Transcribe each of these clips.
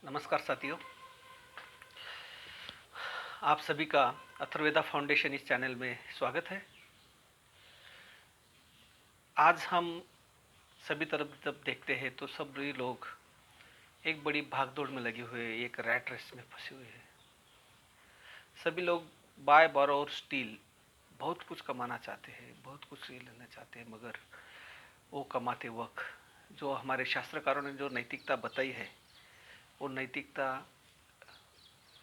नमस्कार साथियों। आप सभी का अथर्ववेदा फाउंडेशन इस चैनल में स्वागत है। आज हम सभी तरफ जब देखते हैं तो सभी लोग एक बड़ी भागदौड़ में लगे हुए, एक रैट रेस में फंसे हुए हैं। सभी लोग बाय बोरो और स्टील बहुत कुछ कमाना चाहते हैं, बहुत कुछ लेना चाहते हैं, मगर वो कमाते वक्त जो हमारे शास्त्रकारों ने जो नैतिकता बताई है, वो नैतिकता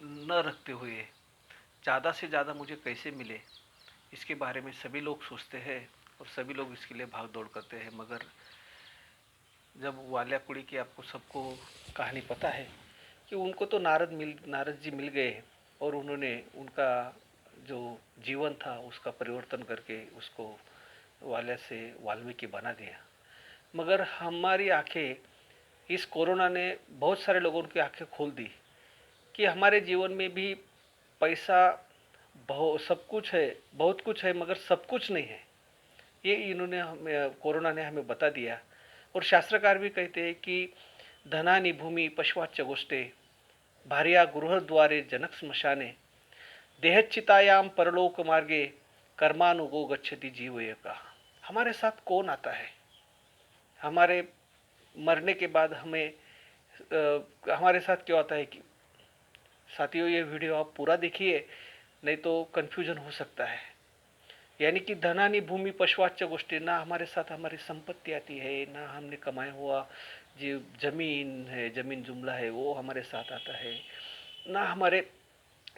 न रखते हुए ज़्यादा से ज़्यादा मुझे कैसे मिले, इसके बारे में सभी लोग सोचते हैं और सभी लोग इसके लिए भाग दौड़ करते हैं। मगर जब वालिया कुड़ी की आपको सबको कहानी पता है कि उनको तो नारद जी मिल गए और उन्होंने उनका जो जीवन था उसका परिवर्तन करके उसको वालिया से वाल्मीकि बना दिया। मगर हमारी आंखें, इस कोरोना ने बहुत सारे लोगों की आंखें खोल दी कि हमारे जीवन में भी पैसा बहुत सब कुछ है, बहुत कुछ है, मगर सब कुछ नहीं है। ये इन्होंने हमें, कोरोना ने हमें बता दिया। और शास्त्रकार भी कहते हैं कि धनानि भूमि पशवाच्च गोष्ठे भार्या गृहद्वारे जनक स्मशाने देहच्चितायाम परलोक मार्गे कर्मानुगो गच्छति जीव का। हमारे साथ कौन आता है? हमारे मरने के बाद हमारे साथ क्यों आता है? कि साथियों, ये वीडियो आप पूरा देखिए, नहीं तो कंफ्यूजन हो सकता है। यानी कि धनानी भूमि पशुवाच्य गोष्ठी, ना हमारे साथ हमारी संपत्ति आती है, ना हमने कमाया हुआ जो जमीन है, जमीन जुमला है, वो हमारे साथ आता है, ना हमारे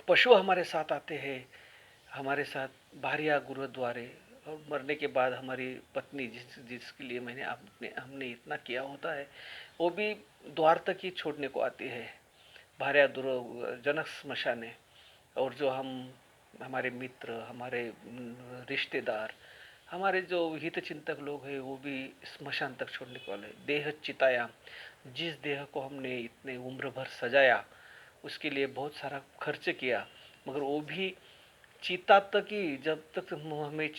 पशु हमारे साथ आते हैं। हमारे साथ भार्या गुरुद्वारे, और मरने के बाद हमारी पत्नी जिसके लिए हमने इतना किया होता है, वो भी द्वार तक ही छोड़ने को आती है। भार्या जनक स्मशाने। और जो हमारे मित्र, हमारे रिश्तेदार, हमारे जो हित चिंतक लोग हैं, वो भी स्मशान तक छोड़ने को वाले। देह चितायाम, जिस देह को हमने इतने उम्र भर सजाया, उसके लिए बहुत सारा खर्च किया, मगर वो भी चिता तक ही, जब तक हमें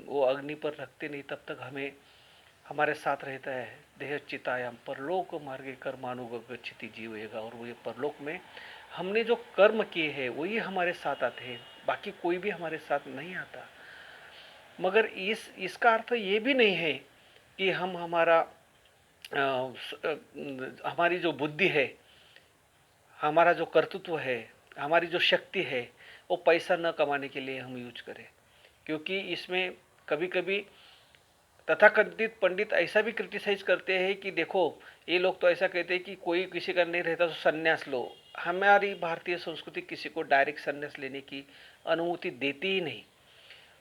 वो अग्नि पर रखते नहीं तब तक हमें हमारे साथ रहता है। देह चितायाम परलोक मार्गे कर्मानुगच्छति जीवेगा। और वो ये परलोक में हमने जो कर्म किए हैं वही हमारे साथ आते हैं, बाकी कोई भी हमारे साथ नहीं आता। मगर इसका अर्थ ये भी नहीं है कि हम हमारी जो बुद्धि है, हमारा जो कर्तृत्व है, हमारी जो शक्ति है, वो पैसा न कमाने के लिए हम यूज करें। क्योंकि इसमें कभी कभी तथाकथित पंडित ऐसा भी क्रिटिसाइज करते हैं कि देखो, ये लोग तो ऐसा कहते हैं कि कोई किसी का नहीं रहता तो संन्यास लो। हमारी भारतीय संस्कृति किसी को डायरेक्ट संन्यास लेने की अनुमति देती ही नहीं।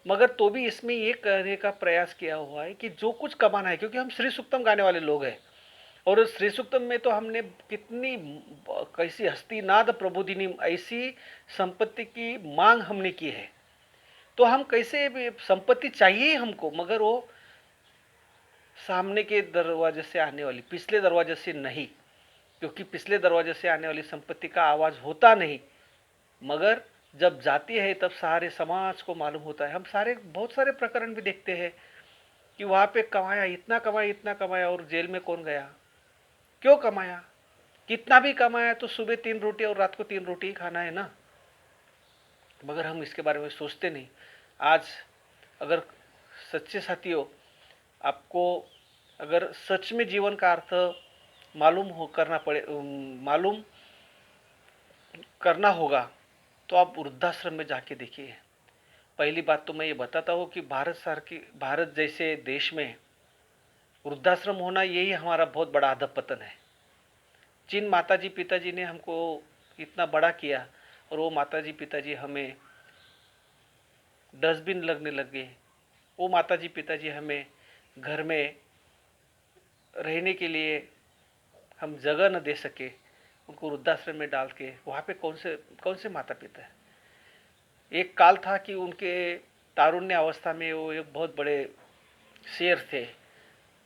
मगर तो भी इसमें ये कहने का प्रयास किया हुआ है कि जो कुछ कमाना है, क्योंकि हम श्री सुक्तम गाने वाले लोग हैं, और श्री सुक्तम में तो हमने कितनी कैसी हस्तिनाद प्रबोधिनी ऐसी संपत्ति की मांग हमने की है। तो हम कैसे संपत्ति चाहिए हमको, मगर वो सामने के दरवाजे से आने वाली, पिछले दरवाजे से नहीं। क्योंकि पिछले दरवाजे से आने वाली संपत्ति का आवाज होता नहीं, मगर जब जाती है तब सारे समाज को मालूम होता है। हम सारे बहुत सारे प्रकरण भी देखते हैं कि वहां पे कमाया, इतना कमाया, इतना कमाया, और जेल में कौन गया? क्यों कमाया? कितना भी कमाया तो सुबह 3 रोटी और रात को 3 रोटी ही खाना है ना। मगर हम इसके बारे में सोचते नहीं। आज अगर सच्चे साथियों, आपको अगर सच में जीवन का अर्थ मालूम करना होगा, तो आप वृद्धाश्रम में जाके देखिए। पहली बात तो मैं ये बताता हूँ कि भारत जैसे देश में वृद्धाश्रम होना, यही हमारा बहुत बड़ा अधपतन है। जिन माताजी पिताजी ने हमको इतना बड़ा किया, और वो माताजी पिताजी हमें डस्टबिन लगने लगे, वो माताजी पिताजी हमें घर में रहने के लिए हम जगह न दे सके, उनको वृद्धाश्रम में डाल के, वहाँ पे कौन से माता पिता है? एक काल था कि उनके तारुण्य अवस्था में वो एक बहुत बड़े शेर थे,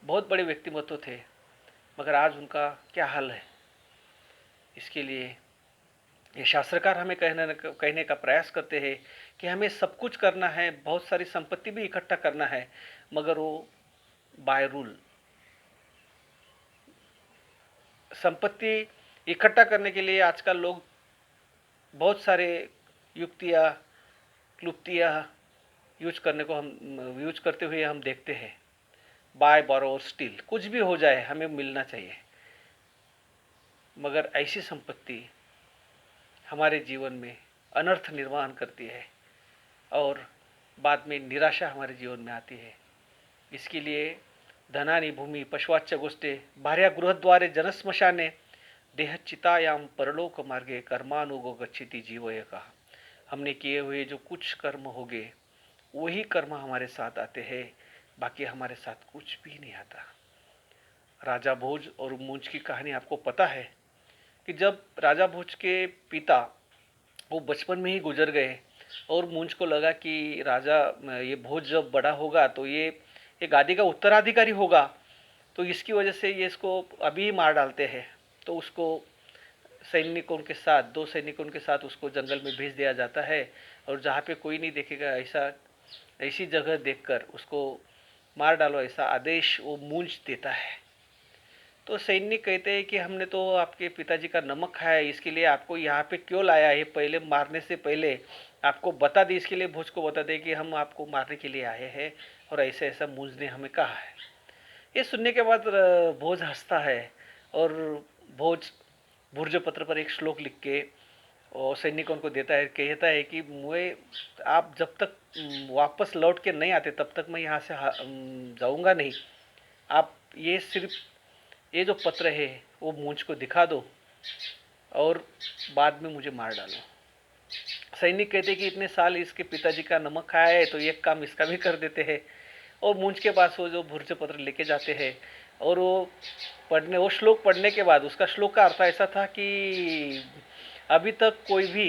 बहुत बड़े व्यक्तिमत्व थे, मगर आज उनका क्या हाल है? इसके लिए ये शास्त्रकार हमें कहने का प्रयास करते हैं कि हमें सब कुछ करना है, बहुत सारी संपत्ति भी इकट्ठा करना है, मगर वो बाय रूल। संपत्ति इकट्ठा करने के लिए आजकल लोग बहुत सारे युक्तियाँ, क्लुप्तियाँ यूज करते हुए हम देखते हैं। बाय बोरो और स्टील, कुछ भी हो जाए हमें मिलना चाहिए, मगर ऐसी संपत्ति हमारे जीवन में अनर्थ निर्माण करती है और बाद में निराशा हमारे जीवन में आती है। इसके लिए धनानि भूमि पशुवाच्च गोष्ठे भार्या गृहद्वारे जनश्मशाने देहचितायां परलोक मार्गे कर्मानुगो गच्छति जीवय कहा। हमने किए हुए जो कुछ कर्म होंगे वही कर्म हमारे साथ आते हैं, बाकी हमारे साथ कुछ भी नहीं आता। राजा भोज और मूंज की कहानी आपको पता है कि जब राजा भोज के पिता वो बचपन में ही गुजर गए और मूंज को लगा कि राजा ये भोज जब बड़ा होगा तो ये गादी का उत्तराधिकारी होगा, तो इसकी वजह से ये इसको अभी ही मार डालते हैं। तो उसको सैनिकों के साथ, 2 सैनिकों के साथ उसको जंगल में भेज दिया जाता है और जहाँ पे कोई नहीं देखेगा ऐसी जगह देखकर उसको मार डालो, ऐसा आदेश वो मूंज देता है। तो सैनिक कहते हैं कि हमने तो आपके पिताजी का नमक खाया है, इसके लिए आपको यहाँ पे क्यों लाया है, पहले मारने से पहले आपको बता दी, इसके लिए भोज को बता दे कि हम आपको मारने के लिए आए हैं और ऐसा ऐसा मूंज ने हमें कहा है। ये सुनने के बाद भोज हंसता है और भोज भूर्जपत्र पर एक श्लोक लिख के और सैनिकों को देता है, कहता है कि मुझे आप जब तक वापस लौट के नहीं आते तब तक मैं यहाँ से जाऊँगा नहीं। आप ये सिर्फ ये जो पत्र है वो मूंज को दिखा दो और बाद में मुझे मार डालो। सैनिक कहते कि इतने साल इसके पिताजी का नमक खाया है तो एक काम इसका भी कर देते हैं। और मूंज के पास वो जो भूर्ज पत्र लेके जाते हैं और वो श्लोक पढ़ने के बाद, उसका श्लोक का अर्थ ऐसा था कि अभी तक कोई भी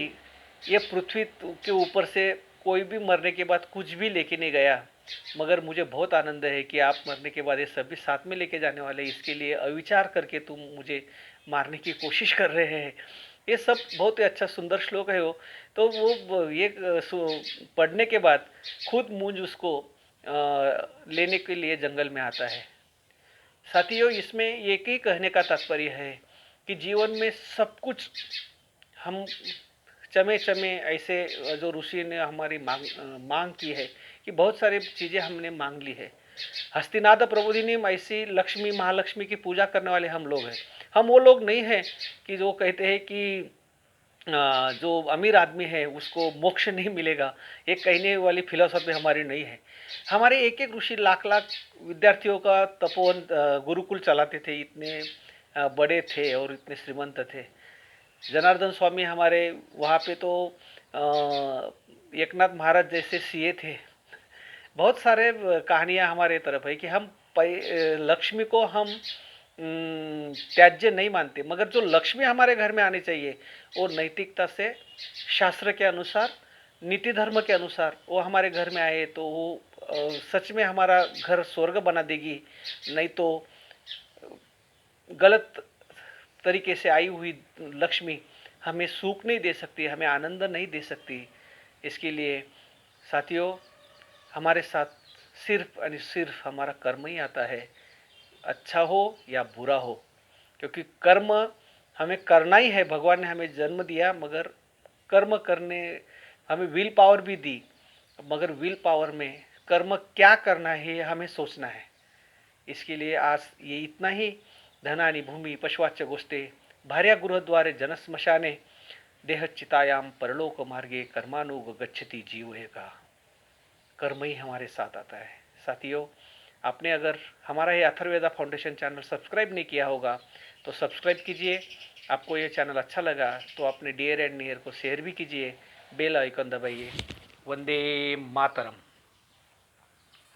ये पृथ्वी के ऊपर से कोई भी मरने के बाद कुछ भी लेके नहीं गया, मगर मुझे बहुत आनंद है कि आप मरने के बाद ये सभी साथ में लेके जाने वाले, इसके लिए अविचार करके तुम मुझे मारने की कोशिश कर रहे हैं। ये सब बहुत ही अच्छा सुंदर श्लोक है वो। तो वो ये पढ़ने के बाद खुद मूंज उसको लेने के लिए जंगल में आता है। साथियों, इसमें एक ही कहने का तात्पर्य है कि जीवन में सब कुछ हम चमे चमे ऐसे, जो ऋषि ने हमारी मांग की है कि बहुत सारी चीज़ें हमने मांग ली है। हस्तिनाद प्रबोधिनी ऐसी लक्ष्मी महालक्ष्मी की पूजा करने वाले हम लोग हैं। हम वो लोग नहीं हैं कि जो कहते हैं कि जो अमीर आदमी है उसको मोक्ष नहीं मिलेगा, एक कहने वाली फिलॉसफी हमारी नहीं है। हमारे एक एक ऋषि लाख लाख विद्यार्थियों का तपोवन गुरुकुल चलाते थे, इतने बड़े थे और इतने श्रीमंत थे। जनार्दन स्वामी हमारे वहाँ पे तो एकनाथ महाराज जैसे सीए थे। बहुत सारे कहानियाँ हमारे तरफ है कि हम लक्ष्मी को हम त्याज्य नहीं मानते, मगर जो लक्ष्मी हमारे घर में आनी चाहिए वो नैतिकता से, शास्त्र के अनुसार, नीति धर्म के अनुसार वो हमारे घर में आए तो वो सच में हमारा घर स्वर्ग बना देगी। नहीं तो गलत तरीके से आई हुई लक्ष्मी हमें सुख नहीं दे सकती, हमें आनंद नहीं दे सकती। इसके लिए साथियों, हमारे साथ सिर्फ और सिर्फ हमारा कर्म ही आता है, अच्छा हो या बुरा हो, क्योंकि कर्म हमें करना ही है। भगवान ने हमें जन्म दिया, मगर कर्म करने हमें विल पावर भी दी, मगर विल पावर में कर्म क्या करना है हमें सोचना है। इसके लिए आज ये इतना ही। धनानि भूमि पशुवाच्च गोष्ठे भार्या गृहद्वारे जनश्मशाने देहचितायां परलोक मार्गे कर्मानुग गच्छति जीवयेगा। कर्म ही हमारे साथ आता है। साथियों, आपने अगर हमारा ये अथर्ववेदा फाउंडेशन चैनल सब्सक्राइब नहीं किया होगा तो सब्सक्राइब कीजिए। आपको ये चैनल अच्छा लगा तो अपने डियर एंड नियर को शेयर भी कीजिए। बेल आइकन दबाइए। वंदे मातरम।